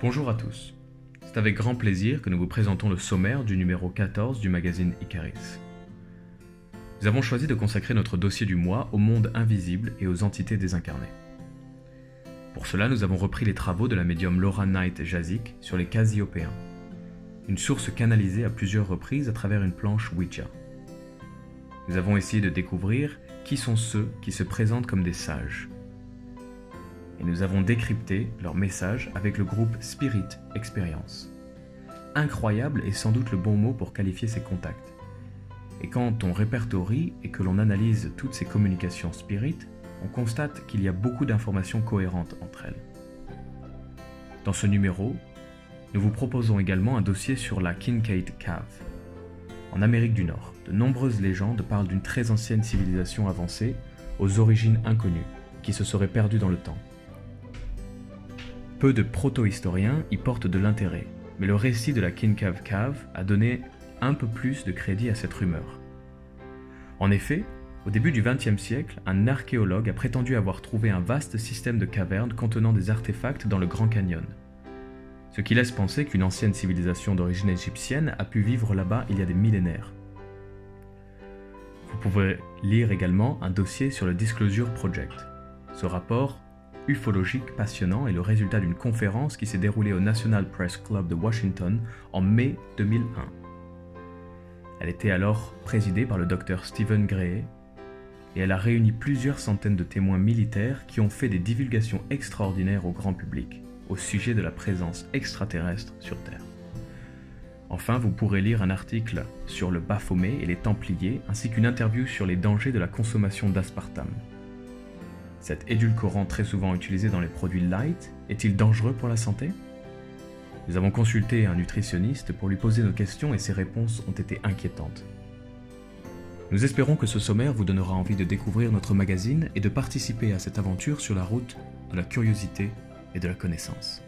Bonjour à tous. C'est avec grand plaisir que nous vous présentons le sommaire du numéro 14 du magazine Icaris. Nous avons choisi de consacrer notre dossier du mois au monde invisible et aux entités désincarnées. Pour cela, nous avons repris les travaux de la médium Laura Knight Jazik sur les Casiopéens, une source canalisée à plusieurs reprises à travers une planche Ouija. Nous avons essayé de découvrir qui sont ceux qui se présentent comme des sages. Et nous avons décrypté leur message avec le groupe Spirit Experience. Incroyable est sans doute le bon mot pour qualifier ces contacts. Et quand on répertorie et que l'on analyse toutes ces communications spirit, on constate qu'il y a beaucoup d'informations cohérentes entre elles. Dans ce numéro, nous vous proposons également un dossier sur la Kincaid Cave. En Amérique du Nord, de nombreuses légendes parlent d'une très ancienne civilisation avancée, aux origines inconnues, qui se serait perdue dans le temps. Peu de proto-historiens y portent de l'intérêt, mais le récit de la Kincaid Cave a donné un peu plus de crédit à cette rumeur. En effet, au début du XXe siècle, un archéologue a prétendu avoir trouvé un vaste système de cavernes contenant des artefacts dans le Grand Canyon, ce qui laisse penser qu'une ancienne civilisation d'origine égyptienne a pu vivre là-bas il y a des millénaires. Vous pouvez lire également un dossier sur le Disclosure Project. Ce rapport ufologique passionnant est le résultat d'une conférence qui s'est déroulée au National Press Club de Washington en mai 2001. Elle était alors présidée par le Dr Stephen Gray et elle a réuni plusieurs centaines de témoins militaires qui ont fait des divulgations extraordinaires au grand public au sujet de la présence extraterrestre sur Terre. Enfin, vous pourrez lire un article sur le Baphomet et les Templiers ainsi qu'une interview sur les dangers de la consommation d'aspartame. Cet édulcorant très souvent utilisé dans les produits light est-il dangereux pour la santé ? Nous avons consulté un nutritionniste pour lui poser nos questions et ses réponses ont été inquiétantes. Nous espérons que ce sommaire vous donnera envie de découvrir notre magazine et de participer à cette aventure sur la route de la curiosité et de la connaissance.